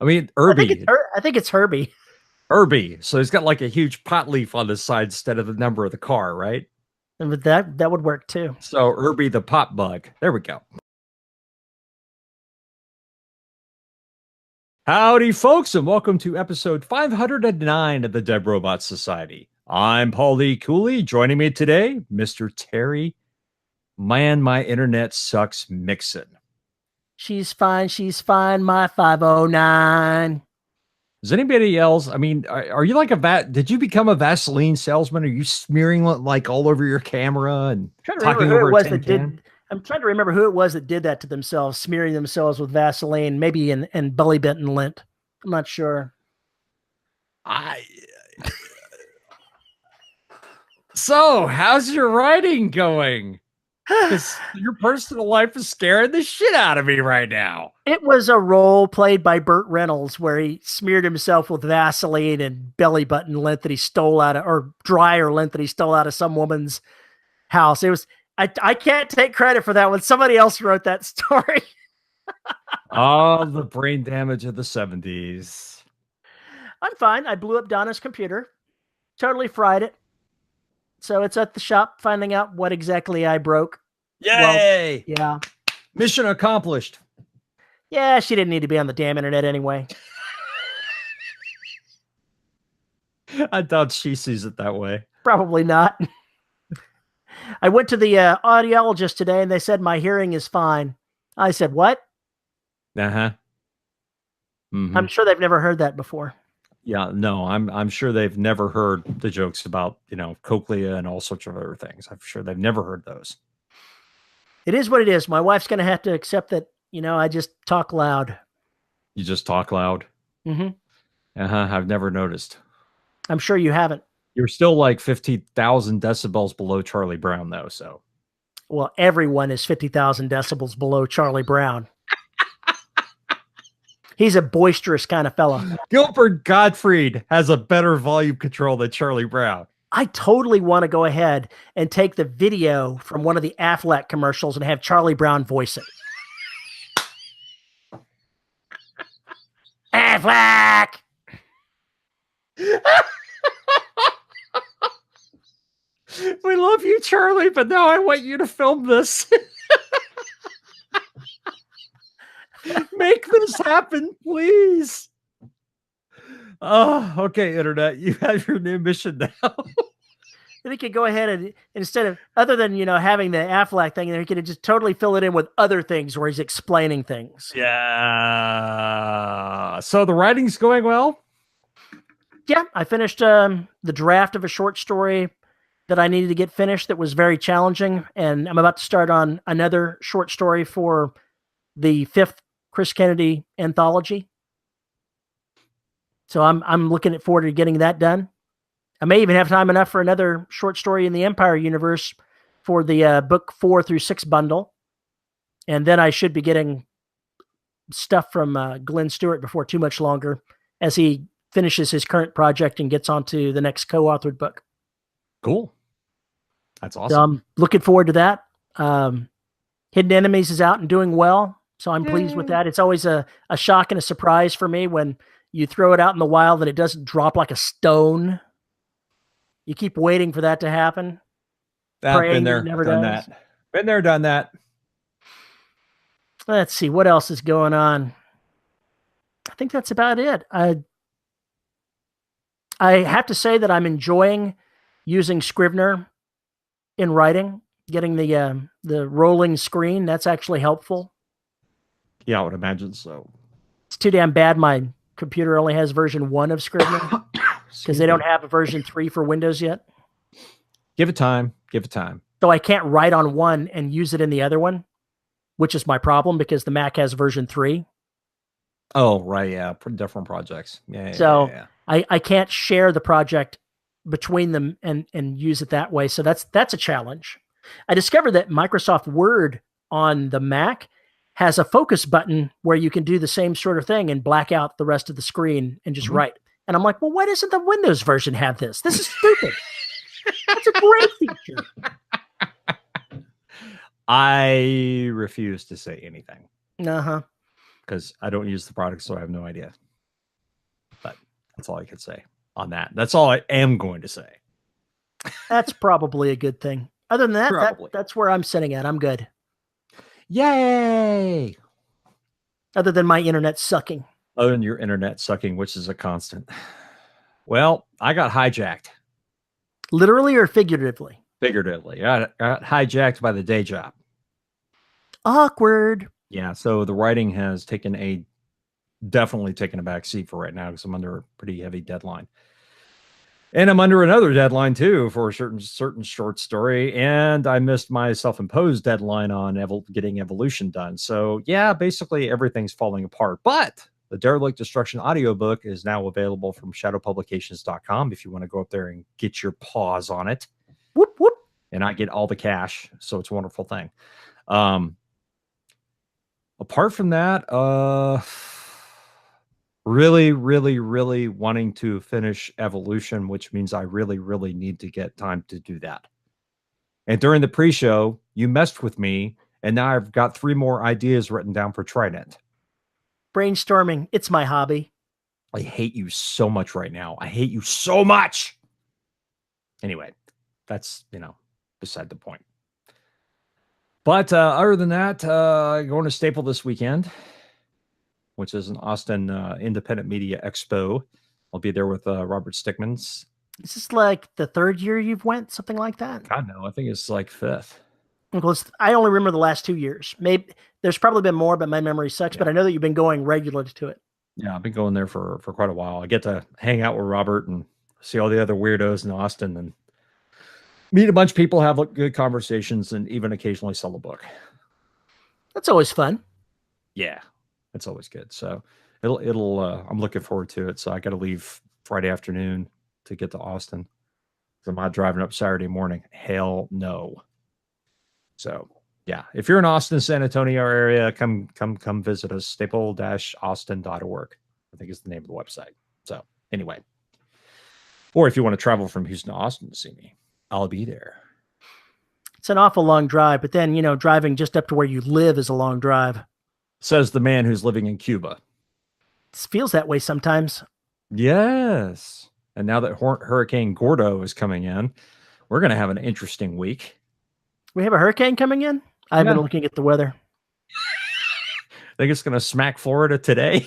I mean, I think it's Herbie. Irby. So he's got like a huge pot leaf on his side instead of the number of the car, right? And with that would work too. So Irby the pot bug. There we go. Howdy, folks, and welcome to episode 509 of the Dead Robot Society. I'm Paulie Cooley. Joining me today, Mr. Terry. Man, my internet sucks. Mixon. She's fine. My 509. Is anybody else? I mean, are you like did you become a Vaseline salesman? Are you smearing like all over your camera and talking over a tin can? I'm trying to remember who it was that did that to themselves, smearing themselves with Vaseline, maybe in belly button lint. I'm not sure. So, how's your writing going? Because your personal life is scaring the shit out of me right now. It was a role played by Burt Reynolds where he smeared himself with Vaseline and belly button lint that he stole out of, or dryer lint that he stole out of some woman's house. It was, I can't take credit for that one. Somebody else wrote that story. Oh, the brain damage of the 70s. I'm fine. I blew up Donna's computer, totally fried it. So it's at the shop finding out what exactly I broke. Yay! Well, yeah. Mission accomplished. Yeah, she didn't need to be on the damn internet anyway. I doubt she sees it that way. Probably not. I went to the audiologist today and they said my hearing is fine. I said, what? Uh-huh. Mm-hmm. I'm sure they've never heard that before. Yeah, no, I'm sure they've never heard the jokes about, cochlea and all sorts of other things. I'm sure they've never heard those. It is what it is. My wife's going to have to accept that, I just talk loud. You just talk loud? Mm-hmm. Uh-huh, I've never noticed. I'm sure you haven't. You're still like 50,000 decibels below Charlie Brown, though, so. Well, everyone is 50,000 decibels below Charlie Brown. He's a boisterous kind of fella. Gilbert Gottfried has a better volume control than Charlie Brown. I totally want to go ahead and take the video from one of the Aflac commercials and have Charlie Brown voice it. Aflac! We love you, Charlie, but now I want you to film this. Make this happen, please. Oh, okay, Internet. You have your new mission now. Then he could go ahead and instead of, other than, having the Aflac thing, he could just totally fill it in with other things where he's explaining things. Yeah. So the writing's going well? Yeah, I finished the draft of a short story that I needed to get finished that was very challenging. And I'm about to start on another short story for the 5th Chris Kennedy anthology. So I'm looking forward to getting that done. I may even have time enough for another short story in the Empire universe for the book 4 through 6 bundle. And then I should be getting stuff from Glenn Stewart before too much longer as he finishes his current project and gets onto the next co-authored book. Cool. That's awesome. So I'm looking forward to that. Hidden Enemies is out and doing well. So I'm pleased with that. It's always a shock and a surprise for me when you throw it out in the wild and it doesn't drop like a stone. You keep waiting for that to happen. Been there, done that. Been there, done that. Let's see what else is going on. I think that's about it. I have to say that I'm enjoying using Scrivener in writing, getting the rolling screen. That's actually helpful. Yeah, I would imagine so. It's too damn bad my computer only has version 1 of Scrivener because they don't have a version 3 for Windows yet. Give it time. Give it time. So I can't write on one and use it in the other one, which is my problem because the Mac has version 3. Oh, right. Yeah. Different projects. Yeah. So yeah. I can't share the project between them and use it that way. So that's a challenge. I discovered that Microsoft Word on the Mac has a focus button where you can do the same sort of thing and black out the rest of the screen and just write. And I'm like, well, why doesn't the Windows version have this? This is stupid. That's a great feature. I refuse to say anything. Uh-huh. Because I don't use the product, so I have no idea. That's all I can say on that. That's all I am going to say. That's probably a good thing. Other than that, Probably. that's where I'm sitting at. I'm good. Yay! Other than my internet sucking. Other than your internet sucking, which is a constant. Well, I got hijacked. Literally or figuratively? Figuratively. I got hijacked by the day job. Awkward. Yeah, so the writing has definitely taken a back seat for right now because I'm under a pretty heavy deadline. And I'm under another deadline too for a certain short story, and I missed my self-imposed deadline on getting Evolution done. So yeah, basically everything's falling apart. But the Derelict Destruction audiobook is now available from shadowpublications.com if you want to go up there and get your paws on it. Whoop whoop. And I get all the cash, so it's a wonderful thing. Apart from that, really wanting to finish Evolution, which means I really need to get time to do that. And during the pre-show, you messed with me, and now I've got 3 more ideas written down for Trident. Brainstorming. It's my hobby. I hate you so much right now. I hate you so much. Anyway, that's, beside the point. But other than that, going to Staple this weekend, which is an Austin Independent Media Expo. I'll be there with Robert Stickmans. Is this like the 3rd year you've went? Something like that? God, no. I think it's like 5th. I only remember the last 2 years. Maybe there's probably been more, but my memory sucks. Yeah. But I know that you've been going regularly to it. Yeah, I've been going there for quite a while. I get to hang out with Robert and see all the other weirdos in Austin and meet a bunch of people, have good conversations, and even occasionally sell a book. That's always fun. Yeah, it's always good. So I'm looking forward to it. So I got to leave Friday afternoon to get to Austin. So I'm not driving up Saturday morning. Hell no. So yeah, if you're in Austin, San Antonio area, come visit us. staple-austin.org, I think is the name of the website. So anyway, or if you want to travel from Houston to Austin to see me, I'll be there. It's an awful long drive, but then, driving just up to where you live is a long drive. Says the man who's living in Cuba. It feels that way sometimes. Yes. And now that Hurricane Gordo is coming in, we're going to have an interesting week. We have a hurricane coming in? I've been looking at the weather. I think it's going to smack Florida today.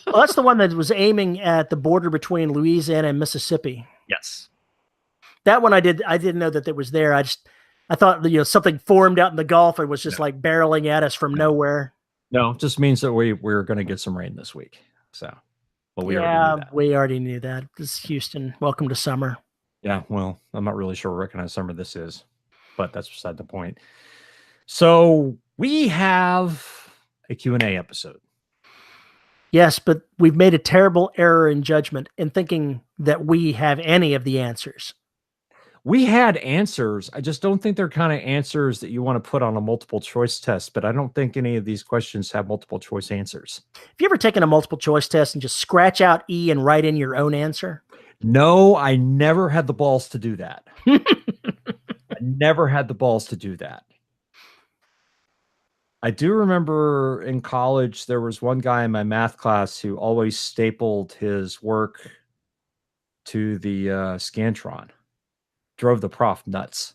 Well, that's the one that was aiming at the border between Louisiana and Mississippi. Yes. That one I didn't know that it was there. I thought something formed out in the Gulf and was just like barreling at us from nowhere. No, it just means that we're going to get some rain this week. So, well, we already knew that. This is Houston. Welcome to summer. Yeah, well, I'm not really sure what kind of summer this is, but that's beside the point. So we have a Q&A episode. Yes, but we've made a terrible error in judgment in thinking that we have any of the answers. We had answers. I just don't think they're kind of answers that you want to put on a multiple choice test, but I don't think any of these questions have multiple choice answers. Have you ever taken a multiple choice test and just scratch out E and write in your own answer? No, I never had the balls to do that. I never had the balls to do that. I do remember in college, there was one guy in my math class who always stapled his work to the Scantron. Drove the prof nuts.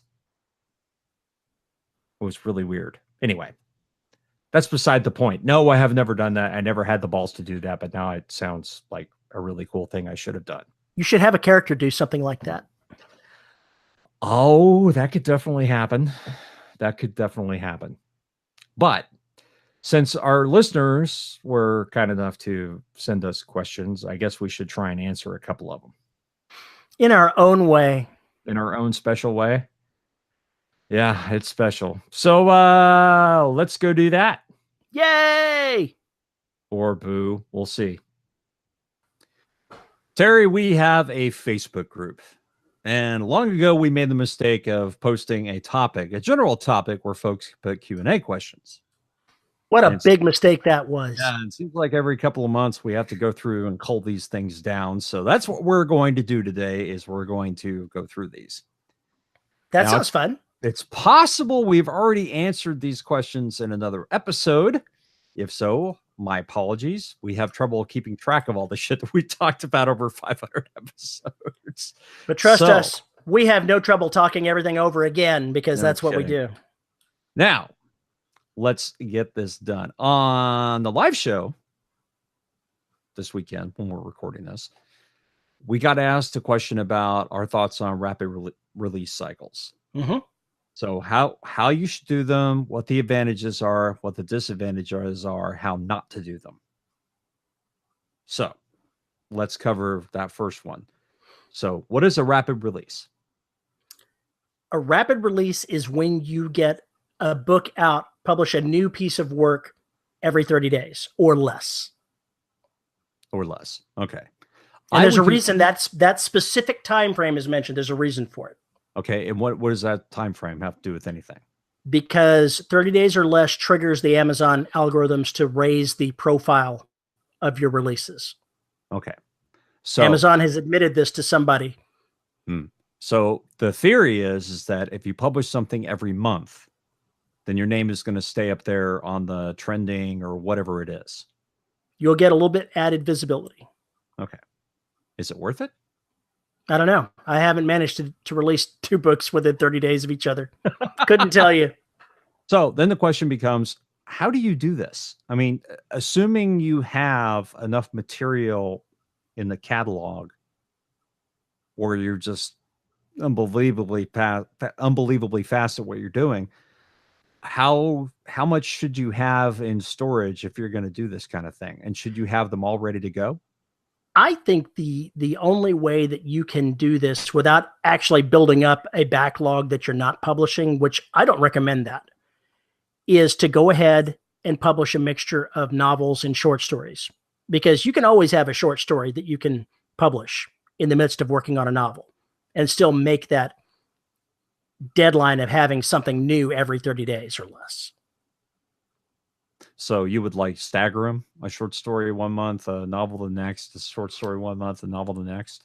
It was really weird. Anyway, that's beside the point. No, I have never done that. I never had the balls to do that, but now it sounds like a really cool thing I should have done. You should have a character do something like that. Oh, that could definitely happen. That could definitely happen. But since our listeners were kind enough to send us questions, I guess we should try and answer a couple of them. In our own way. In our own special way. Yeah, it's special. So let's go do that. Yay! Or boo. We'll see. Terry, we have a Facebook group. And long ago, we made the mistake of posting a general topic where folks put Q&A questions. What a big mistake that was. Yeah, it seems like every couple of months we have to go through and cull these things down. So that's what we're going to do today is we're going to go through these. That sounds fun. It's possible we've already answered these questions in another episode. If so, my apologies. We have trouble keeping track of all the shit that we talked about over 500 episodes. But trust us, we have no trouble talking everything over again because that's what we do. Now, let's get this done. On the live show this weekend, when we're recording this, we got asked a question about our thoughts on rapid release cycles. Mm-hmm. So how you should do them, what the advantages are, what the disadvantages are, how not to do them. So let's cover that first one. So what is a rapid release? A rapid release is when you get a book out, publish a new piece of work every 30 days or less. Or less. Okay. And there's a reason that specific time frame is mentioned. There's a reason for it. Okay. And what does that time frame have to do with anything? Because 30 days or less triggers the Amazon algorithms to raise the profile of your releases. Okay. So Amazon has admitted this to somebody. So the theory is that if you publish something every month, then your name is going to stay up there on the trending or whatever it is. You'll get a little bit added visibility. Okay. Is it worth it? I don't know. I haven't managed to release 2 books within 30 days of each other. Couldn't tell you. So then the question becomes, how do you do this? I mean, assuming you have enough material in the catalog or you're just unbelievably fast at what you're doing, how much should you have in storage if you're going to do this kind of thing? And should you have them all ready to go? I think the only way that you can do this without actually building up a backlog that you're not publishing, which I don't recommend that, is to go ahead and publish a mixture of novels and short stories, because you can always have a short story that you can publish in the midst of working on a novel and still make that deadline of having something new every 30 days or less. So you would like stagger them, a short story 1 month, a novel the next, a short story 1 month, a novel the next.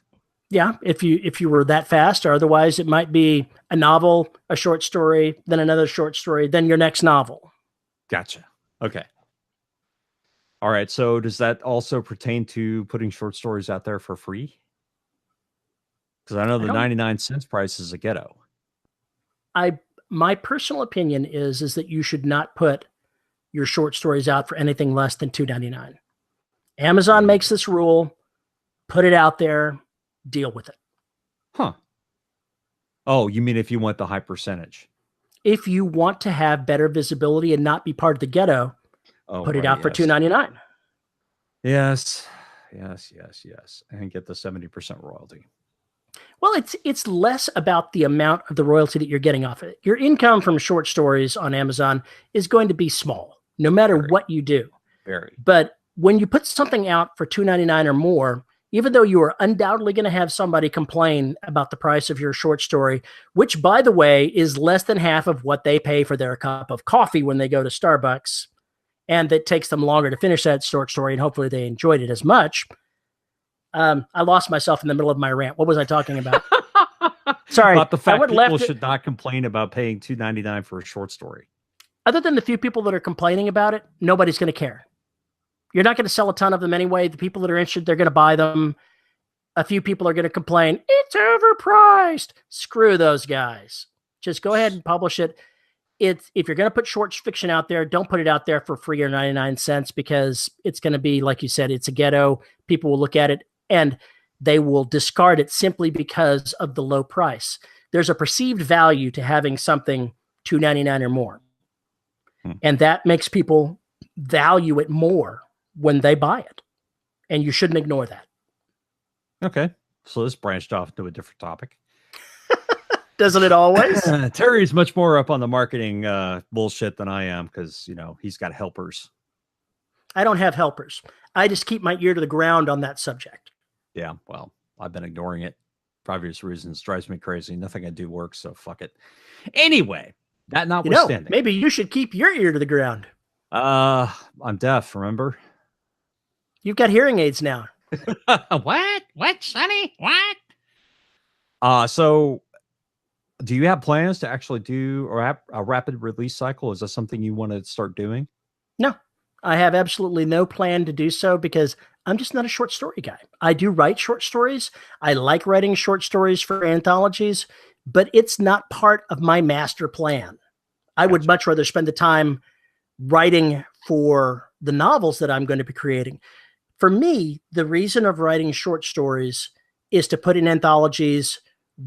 Yeah, if you were that fast, or otherwise it might be a novel, a short story, then another short story, then your next novel. Gotcha. Okay. All right. So does that also pertain to putting short stories out there for free? Because I know the 99 cents price is a ghetto. My personal opinion is that you should not put your short stories out for anything less than $2.99. Amazon makes this rule. Put it out there. Deal with it. Huh. Oh, you mean if you want the high percentage? If you want to have better visibility and not be part of the ghetto, put it out for $2.99. Yes. And get the 70% royalty. Well, it's less about the amount of the royalty that you're getting off it. Your income from short stories on Amazon is going to be small, no matter what you do. But when you put something out for $2.99 or more, even though you are undoubtedly going to have somebody complain about the price of your short story, which, by the way, is less than half of what they pay for their cup of coffee when they go to Starbucks, and that takes them longer to finish that short story, and hopefully they enjoyed it as much. I lost myself in the middle of my rant. What was I talking about? Sorry. About the fact people should not complain about paying $2.99 for a short story. Other than the few people that are complaining about it, nobody's going to care. You're not going to sell a ton of them anyway. The people that are interested, they're going to buy them. A few people are going to complain, it's overpriced. Screw those guys. Just go ahead and publish it. If you're going to put short fiction out there, don't put it out there for free or 99 cents, because it's going to be, like you said, it's a ghetto. People will look at it and they will discard it simply because of the low price. There's a perceived value to having something $2.99 or more. And that makes people value it more when they buy it. And you shouldn't ignore that. Okay. So this branched off to a different topic. Doesn't it always? Terry's much more up on the marketing bullshit than I am, because, he's got helpers. I don't have helpers. I just keep my ear to the ground on that subject. Yeah, well, I've been ignoring it for obvious reasons. Drives me crazy. Nothing I do works, so fuck it. Anyway, that notwithstanding. Maybe you should keep your ear to the ground. I'm deaf, remember? You've got hearing aids now. What? What, Sonny? What? So do you have plans to actually do a rapid release cycle? Is that something you want to start doing? No, I have absolutely no plan to do so because I'm just not a short story guy. I do write short stories. I like writing short stories for anthologies, but it's not part of my master plan. I would much rather spend the time writing for the novels that I'm going to be creating. For me, the reason of writing short stories is to put in anthologies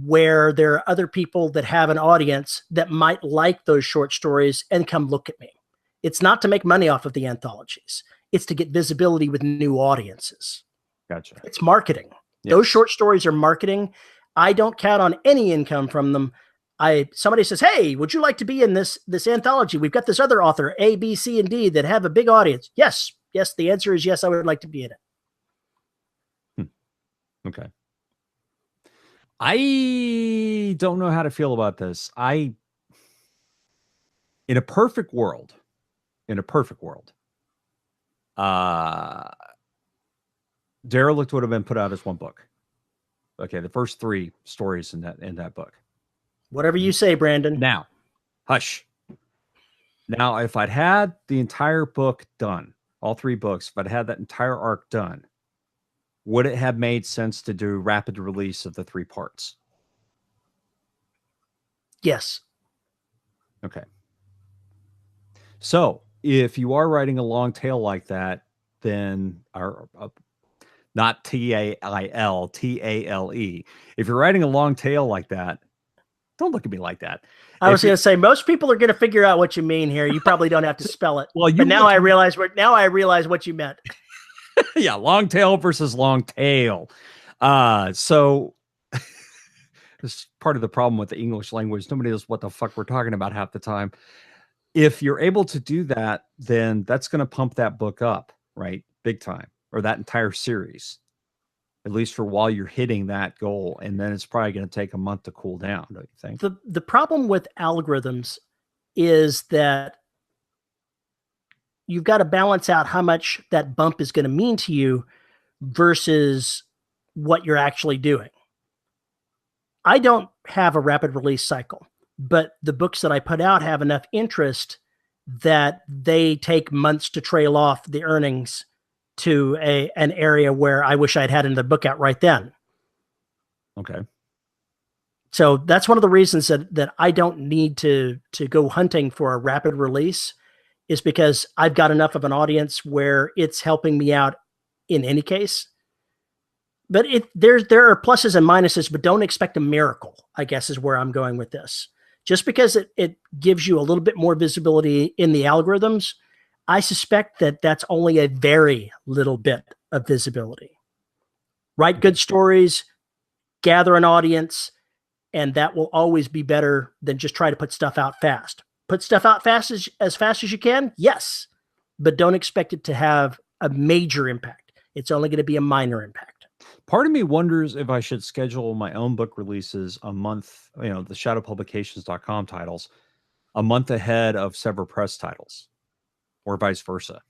where there are other people that have an audience that might like those short stories and come look at me. It's not to make money off of the anthologies. It's to get visibility with new audiences. Gotcha. It's marketing. Yes. Those short stories are marketing. I don't count on any income from them. Somebody says, "Hey, would you like to be in this anthology? We've got this other author, A, B, C, and D, that have a big audience." Yes. The answer is yes. I would like to be in it. Okay. I don't know how to feel about this. In a perfect world, Derelict would have been put out as one book. Okay, the first 3 stories in that book. Whatever you say, Brandon. Now, hush. Now, if I'd had the entire book done, all 3 books, if I'd had that entire arc done, would it have made sense to do rapid release of the 3 parts? Yes. Okay. So, if you are writing a long tail like that, then not Tail, Tale. If you're writing a long tail like that, don't look at me like that. I was going to say, most people are going to figure out what you mean here. You probably don't have to spell it. Well, but now I realize what you meant. Yeah, long tail versus long tail. So this is part of the problem with the English language. Nobody knows what the fuck we're talking about half the time. If you're able to do that, then that's going to pump that book up, right? Big time, or that entire series, at least for while you're hitting that goal. And then it's probably going to take a month to cool down, don't you think? The problem with algorithms is that you've got to balance out how much that bump is going to mean to you versus what you're actually doing. I don't have a rapid release cycle, but the books that I put out have enough interest that they take months to trail off the earnings to an area where I wish I'd had another book out right then. Okay. So that's one of the reasons that I don't need to go hunting for a rapid release, is because I've got enough of an audience where it's helping me out in any case. But there are pluses and minuses, but don't expect a miracle, I guess, is where I'm going with this. Just because it gives you a little bit more visibility in the algorithms, I suspect that that's only a very little bit of visibility. Write good stories, gather an audience, and that will always be better than just try to put stuff out fast. Put stuff out as fast as you can, yes, but don't expect it to have a major impact. It's only going to be a minor impact. Part of me wonders if I should schedule my own book releases a month, the shadowpublications.com titles, a month ahead of Sever Press titles, or vice versa.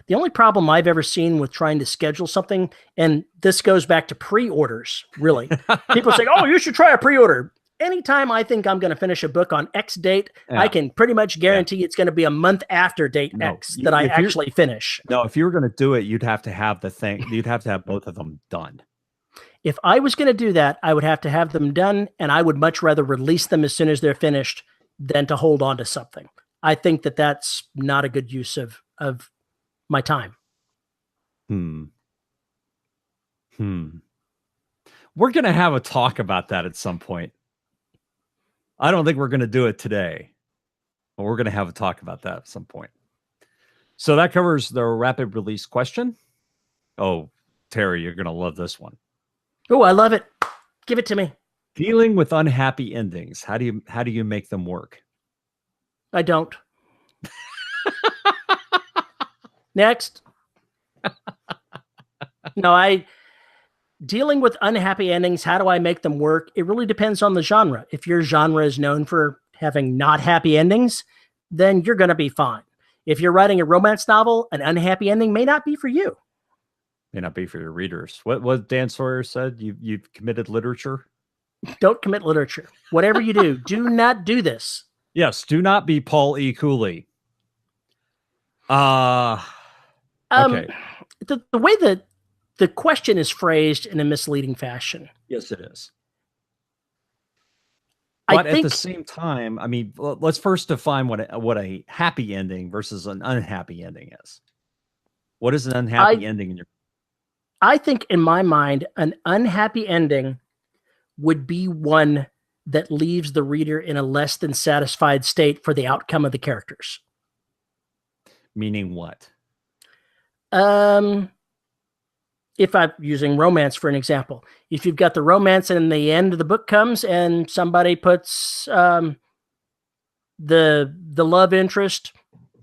The only problem I've ever seen with trying to schedule something, and this goes back to pre-orders, really. People say, "Oh, you should try a pre-order." Anytime I think I'm going to finish a book on X date, I can pretty much guarantee it's going to be a month after date X that I actually finish. No, if you were going to do it, you'd have to have you'd have to have both of them done. If I was going to do that, I would have to have them done, and I would much rather release them as soon as they're finished than to hold on to something. I think that that's not a good use of my time. We're going to have a talk about that at some point. I don't think we're going to do it today, but we're going to have a talk about that at some point. So that covers the rapid release question. Oh, Terry, you're going to love this one. Oh, I love it. Give it to me. Dealing with unhappy endings. How do you make them work? I don't. Next. No, dealing with unhappy endings, how do I make them work? It really depends on the genre. If your genre is known for having not happy endings, then you're going to be fine. If you're writing a romance novel, an unhappy ending may not be for you. May not be for your readers. What Dan Sawyer said, you've committed literature? Don't commit literature. Whatever you do, do not do this. Yes, do not be Paul E. Cooley. Uh Um, okay. the way that the question is phrased in a misleading fashion. Yes, it is. I But at the think same time, I mean, let's first define what a happy ending versus an unhappy ending is. What is an I unhappy ending in your I think in my mind, an unhappy ending would be one that leaves the reader in a less than satisfied state for the outcome of the characters. meaning what? Um, if I'm using romance for an example, if you've got the romance and the end of the book comes and somebody puts the love interest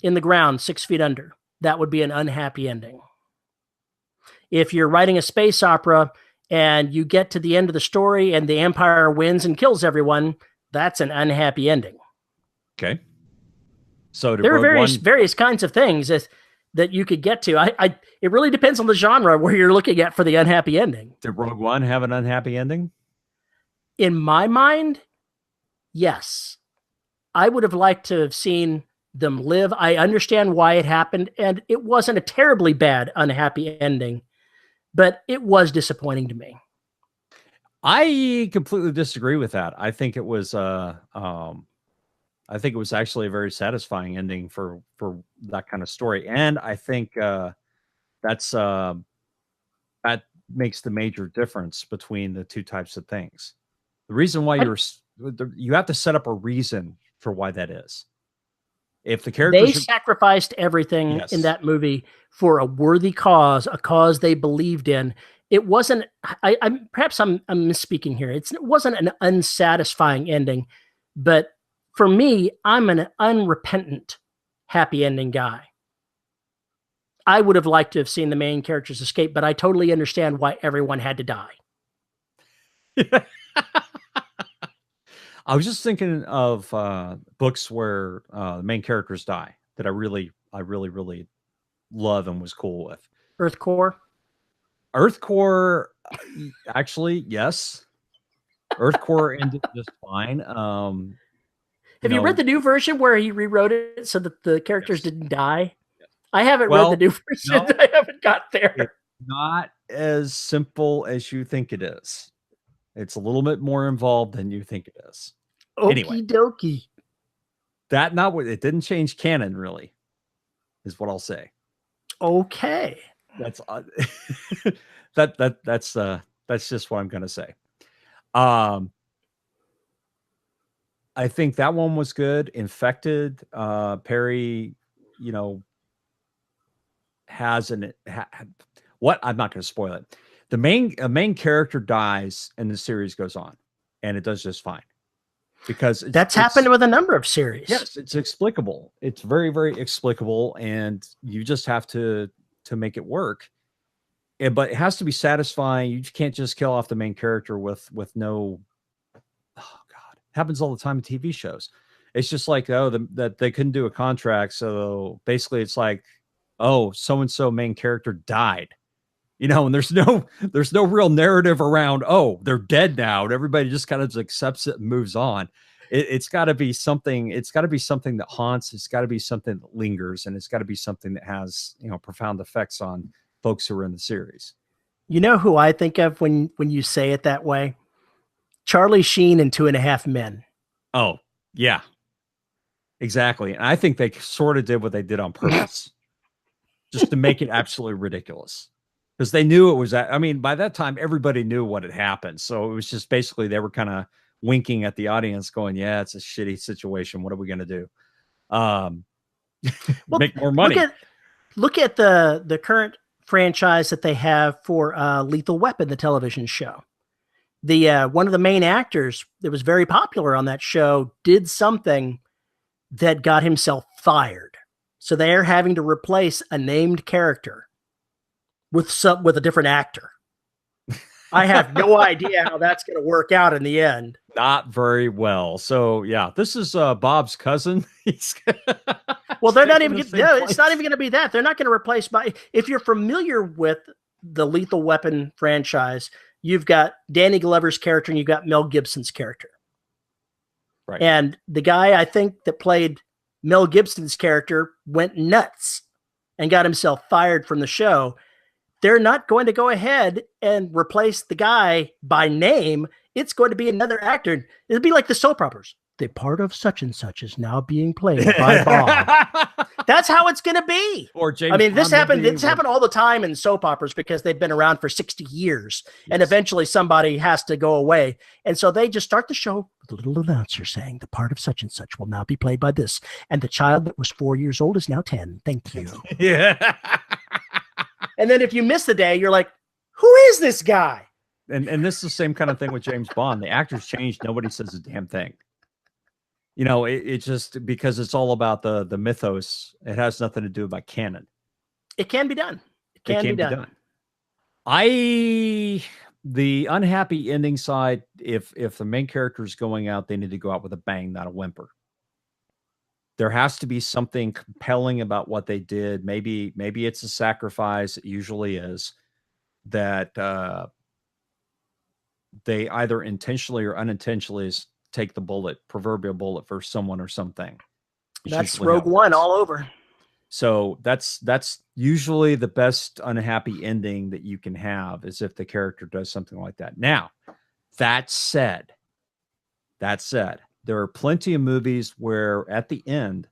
in the ground 6 feet under, that would be an unhappy ending. If you're writing a space opera and you get to the end of the story and the Empire wins and kills everyone, that's an unhappy ending. Okay. So did There are Rogue various One various kinds of things that you could get to. It really depends on the genre where you're looking at for the unhappy ending. did Rogue One have an unhappy ending? In my mind, yes. I would have liked to have seen them live. I understand why it happened, and it wasn't a terribly bad unhappy ending, but it was disappointing to me. I completely disagree with that. I think it was actually a very satisfying ending for that kind of story. And I think that's that makes the major difference between the two types of things. The reason why you have to set up a reason for why that is. If the They characters are, sacrificed everything in yes, that movie for a worthy cause, a cause they believed in. It wasn't. I'm perhaps I'm misspeaking here. It wasn't an unsatisfying ending, but for me, I'm an unrepentant happy ending guy. I would have liked to have seen the main characters escape, but I totally understand why everyone had to die. I was just thinking of books where the main characters die that I really love and was cool with. Earth Core. Earth Core, actually, yes. Earth Core ended just fine. You Have you read know, the new version where he rewrote it so that the characters yes, didn't die? yes. I haven't read the Well, new version. no, I haven't got there. it's not as simple as you think it is. It's a little bit more involved than you think it is. Anyway, Okie dokie. that not what it didn't change canon really, is what I'll say. Okay. That's that's just what I'm gonna say. Um, I think that one was good. Infected, Perry, you know, has what I'm not going to spoil it. The main character dies and the series goes on, and it does just fine because That's it's happened with a number of series. yes, it's explicable. It's very explicable, and you just have to make it work. But it has to be satisfying. You can't just kill off the main character with no. Oh God, happens all the time in TV shows. It's just like that they couldn't do a contract, so basically it's like, oh, so and so main character died, and there's no real narrative around. Oh, they're dead now, and everybody just kind of accepts it and moves on. It's got to be something. It's got to be something that haunts. It's got to be something that lingers, and it's got to be something that has profound effects on folks who are in the series. You know who I think of when you say it that way? Charlie Sheen and Two and a Half Men. Oh yeah, exactly. And I think they sort of did what they did on purpose, just to make it absolutely ridiculous. Because they knew it was. I mean, by that time, everybody knew what had happened. So it was just basically they were kind of winking at the audience, going, "Yeah, it's a shitty situation. What are we going to do? Um, Well, make more money." look at the current franchise that they have for Lethal Weapon, the television show. The one of the main actors that was very popular on that show did something that got himself fired. So they're having to replace a named character with a different actor. I have no idea how that's going to work out in the end. Not very well. So yeah, this is Bob's cousin. Well, they're not taking even. the No, same it's not place. even going to be that. They're not going to replace my. If you're familiar with the Lethal Weapon franchise, you've got Danny Glover's character and you've got Mel Gibson's character. Right. And the guy I think that played Mel Gibson's character went nuts and got himself fired from the show, they're not going to go ahead and replace the guy by name. It's going to be another actor. It'll be like the soap operas. The part of such and such is now being played by Bob. That's how it's going to be. Or James. I mean, this happened all the time in soap operas because they've been around for 60 years, and eventually somebody has to go away. And so they just start the show with a little announcer saying the part of such and such will now be played by this. And the child that was 4 years old is now 10. Thank you. Yeah. And then if you miss the day, you're like, who is this guy? And this is the same kind of thing with James Bond. The actors changed. Nobody says a damn thing. You know, it just, because it's all about the mythos. It has nothing to do about canon. It can be done. It can be done. The unhappy ending side, if the main character is going out, they need to go out with a bang, not a whimper. There has to be something compelling about what they did. Maybe it's a sacrifice. It usually is that they either intentionally or unintentionally take the proverbial bullet for someone or something. That's Rogue One all over. So that's usually the best unhappy ending that you can have, is if the character does something like that. Now, that said, there are plenty of movies where at the end,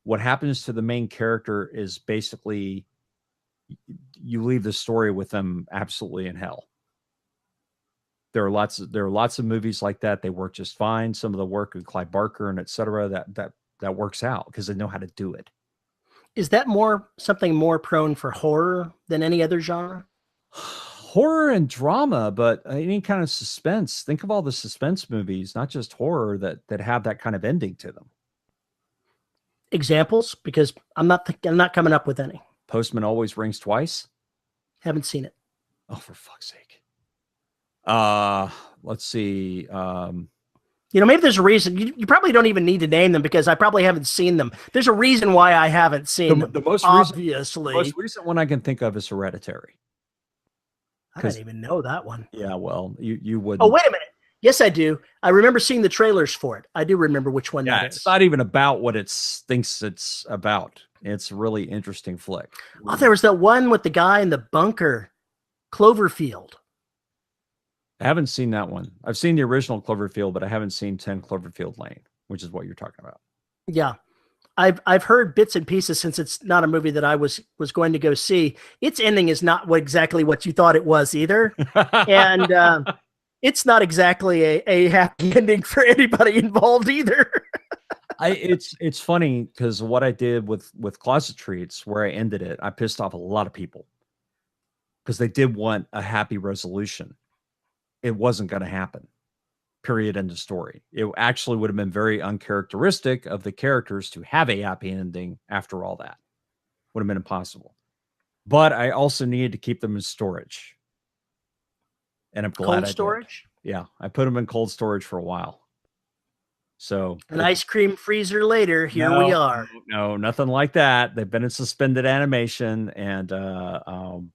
what happens to the main character is basically you leave the story with them absolutely in hell. There are lots of movies like that. They work just fine. Some of the work of Clive Barker and etc. that works out because they know how to do it. Is that something more prone for horror than any other genre? Horror and drama, but any kind of suspense. Think of all the suspense movies, not just horror, that have that kind of ending to them. Examples, because I'm not coming up with any. Postman Always Rings Twice. Haven't seen it. Oh, for fuck's sake. Let's see. Maybe there's a reason. You probably don't even need to name them because I probably haven't seen them. There's a reason why I haven't seen them. The most recent one I can think of is Hereditary. I didn't even know that one. Yeah, well, you wouldn't. Oh, wait a minute. Yes, I do. I remember seeing the trailers for it. I do remember which one that is. It's not even about what it thinks it's about. It's a really interesting flick. Oh, there was that one with the guy in the bunker, Cloverfield. I haven't seen that one. I've seen the original Cloverfield, but I haven't seen 10 Cloverfield Lane, which is what you're talking about. Yeah. I've heard bits and pieces since it's not a movie that I was going to go see. Its ending is not exactly what you thought it was either. And it's not exactly a happy ending for anybody involved either. It's funny because what I did with Closet Treats, where I ended it, I pissed off a lot of people because they did want a happy resolution. It wasn't going to happen. Period. End of story. It actually would have been very uncharacteristic of the characters to have a happy ending after all that. Would have been impossible. But I also needed to keep them in storage. And I'm glad cold storage? Yeah. I put them in cold storage for a while. So an ice cream freezer later, here we are. No, nothing like that. They've been in suspended animation and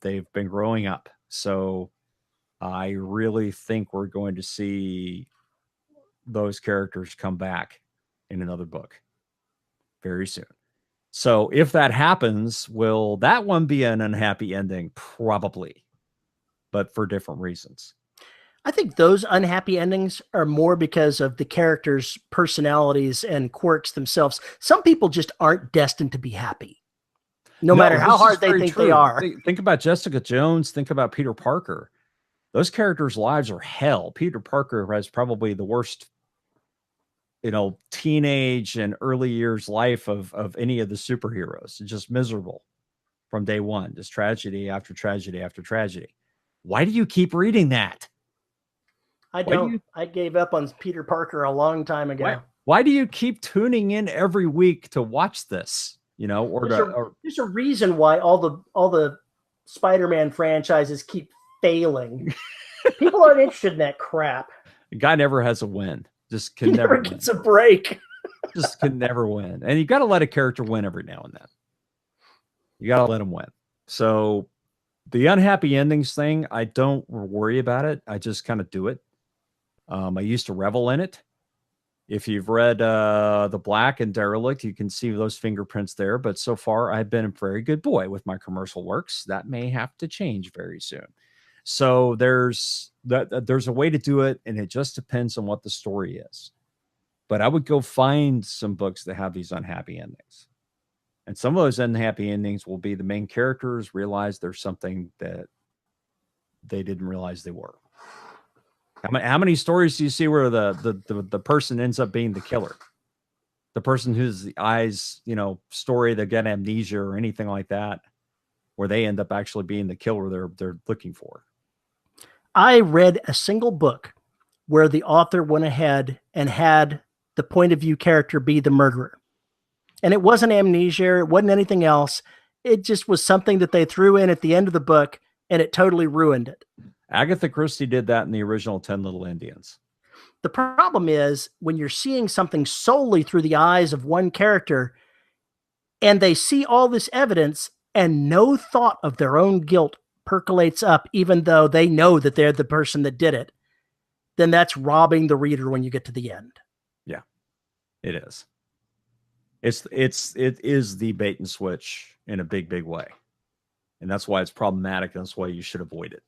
they've been growing up. So I really think we're going to see those characters come back in another book very soon. So if that happens, will that one be an unhappy ending? Probably, but for different reasons. I think those unhappy endings are more because of the characters' personalities and quirks themselves. Some people just aren't destined to be happy, no matter how hard they think they are. Think about Jessica Jones. Think about Peter Parker. Those characters' lives are hell. Peter Parker has probably the worst, teenage and early years life of any of the superheroes. It's just miserable from day one. Just tragedy after tragedy after tragedy. Why do you keep reading that? I don't. I gave up on Peter Parker a long time ago. Why do you keep tuning in every week to watch this? There's a reason why all the Spider-Man franchises keep failing. People aren't interested in that crap. The guy never has a win. Just can never gets a break. Just can never win. And you got to let a character win every now and then. You got to let him win. So the unhappy endings thing, I don't worry about it. I just kind of do it. I used to revel in it. If you've read The Black and Derelict, you can see those fingerprints there. But so far, I've been a very good boy with my commercial works. That may have to change very soon. So there's a way to do it, and it just depends on what the story is. But I would go find some books that have these unhappy endings. And some of those unhappy endings will be the main characters realize there's something that they didn't realize they were. How many stories do you see where the person ends up being the killer? The person who's the eyes, story, they get amnesia or anything like that, where they end up actually being the killer they're looking for. I read a single book where the author went ahead and had the point of view character be the murderer. And it wasn't amnesia, it wasn't anything else. It just was something that they threw in at the end of the book, and it totally ruined it. Agatha Christie did that in the original 10 Little Indians. The problem is when you're seeing something solely through the eyes of one character and they see all this evidence and no thought of their own guilt percolates up, even though they know that they're the person that did it, then that's robbing the reader when you get to the end. Yeah, it is. It is the bait and switch in a big, big way. And that's why it's problematic. And that's why you should avoid it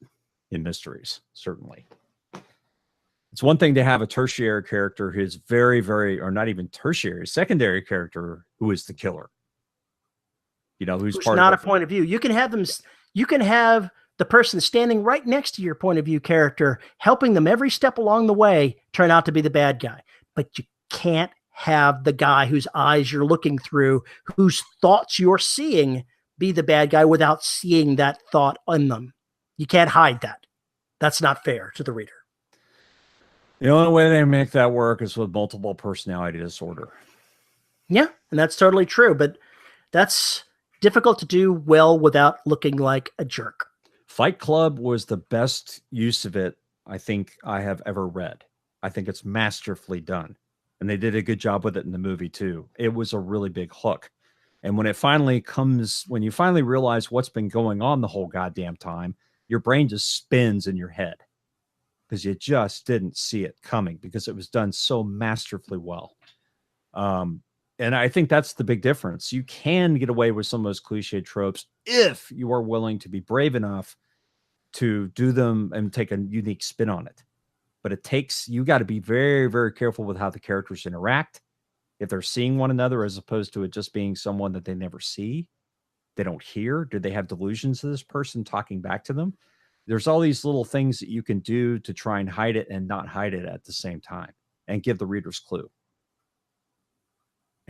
in mysteries, certainly. It's one thing to have a tertiary character who's very, very, or not even tertiary, secondary character who is the killer. Who's part not of a point of view. You can have them. You can have the person standing right next to your point of view character, helping them every step along the way, turn out to be the bad guy. But you can't have the guy whose eyes you're looking through, whose thoughts you're seeing, be the bad guy without seeing that thought in them. You can't hide that. That's not fair to the reader. The only way they make that work is with multiple personality disorder. Yeah, and that's totally true, but that's difficult to do well without looking like a jerk. Fight Club was the best use of it I think I have ever read. I think it's masterfully done. And they did a good job with it in the movie too. It was a really big hook. And when you finally realize what's been going on the whole goddamn time, your brain just spins in your head because you just didn't see it coming because it was done so masterfully well. And I think that's the big difference. You can get away with some of those cliche tropes if you are willing to be brave enough to do them and take a unique spin on it. But you got to be very, very careful with how the characters interact. If they're seeing one another, as opposed to it just being someone that they never see, they don't hear. Do they have delusions of this person talking back to them? There's all these little things that you can do to try and hide it and not hide it at the same time and give the readers clue.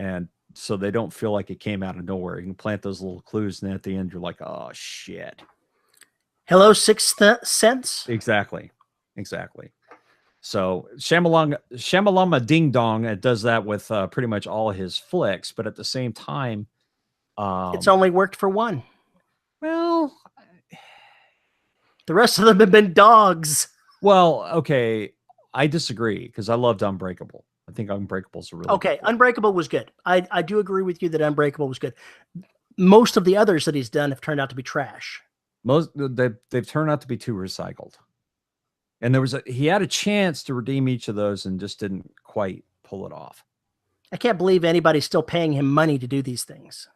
And so they don't feel like it came out of nowhere. You can plant those little clues, and then at the end, you're like, oh, shit. Hello, Sixth Sense? Exactly. So Shyamalama Ding Dong does that with pretty much all his flicks, but at the same time, it's only worked for one. Well, the rest of them have been dogs. Well, okay, I disagree because I loved Unbreakable. I think Unbreakable's a really okay. Good Unbreakable was good. I do agree with you that Unbreakable was good. Most of the others that he's done have turned out to be trash. They've turned out to be too recycled. And he had a chance to redeem each of those and just didn't quite pull it off. I can't believe anybody's still paying him money to do these things.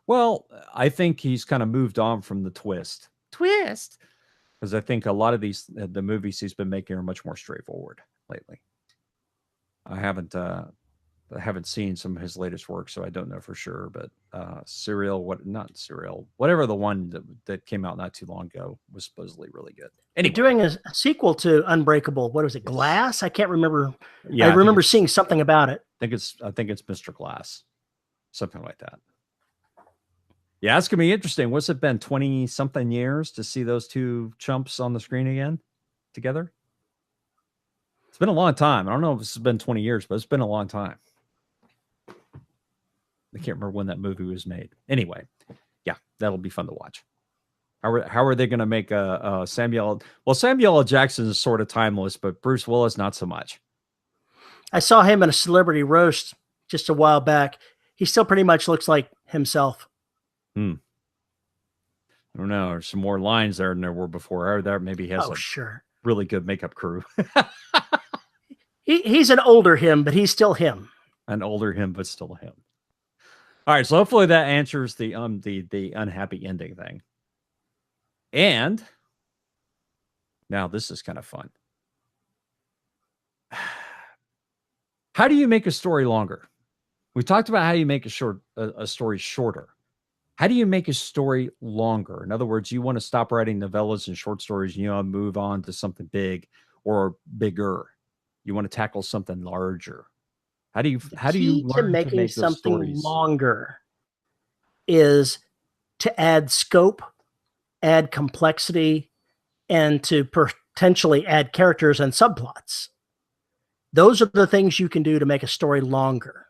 Well, I think he's kind of moved on from the twist. Because I think a lot of the movies he's been making are much more straightforward lately. I haven't seen some of his latest work, so I don't know for sure. But whatever the one that came out not too long ago was supposedly really good. Anyway, they're doing a sequel to Unbreakable. What was it? Glass? I can't remember. Yeah, I remember seeing something about it. I think it's Mr. Glass, something like that. Yeah, it's gonna be interesting. What's it been 20 something years to see those two chumps on the screen again together? It's been a long time. I don't know if it's been 20 years, but it's been a long time. I can't remember when that movie was made. Anyway, yeah, that'll be fun to watch. How are they going to make a Samuel? Well, Samuel L. Jackson is sort of timeless, but Bruce Willis not so much. I saw him in a celebrity roast just a while back. He still pretty much looks like himself. I don't know. There's some more lines there than there were before. There maybe he has sure. really good makeup crew. He's an older him, but he's still him. An older him, but still him. All right, so hopefully that answers the unhappy ending thing. And now this is kind of fun. How do you make a story longer? We talked about how you make a story shorter. How do you make a story longer? In other words, you want to stop writing novellas and short stories, you know, move on to something big or bigger. You want to tackle something larger. How do you learn to making make something stories longer is to add scope, add complexity, and to potentially add characters and subplots. Those are the things you can do to make a story longer.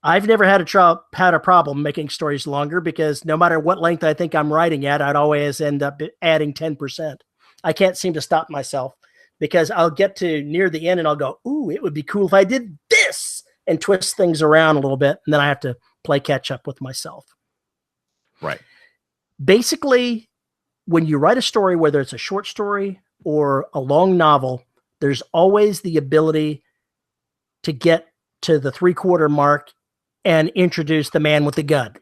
I've never had a problem making stories longer because no matter what length I think I'm writing at, I'd always end up adding 10%. I can't seem to stop myself because I'll get to near the end and I'll go, ooh, it would be cool if I did this, and twist things around a little bit. And then I have to play catch up with myself. Right. Basically, when you write a story, whether it's a short story or a long novel, there's always the ability to get to the 3/4 mark and introduce the man with the gun,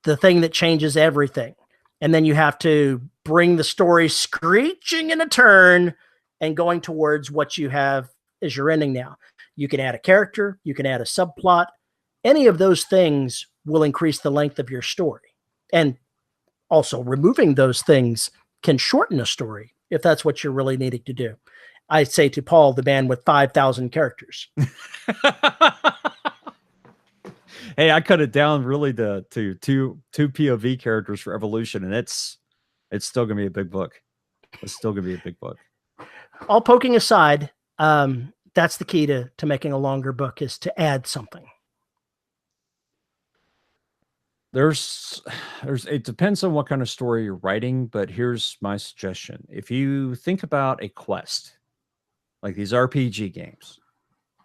the thing that changes everything. And then you have to bring the story screeching in a turn and going towards what you have as your ending now. You can add a character, you can add a subplot. Any of those things will increase the length of your story. And also removing those things can shorten a story if that's what you're really needing to do. I say to Paul, the man with 5,000 characters. Hey, I cut it down really to two POV characters for Evolution, and it's still gonna be a big book. It's still gonna be a big book. All poking aside, that's the key to making a longer book, is to add something. It depends on what kind of story you're writing, but here's my suggestion. If you think about a quest, like these RPG games,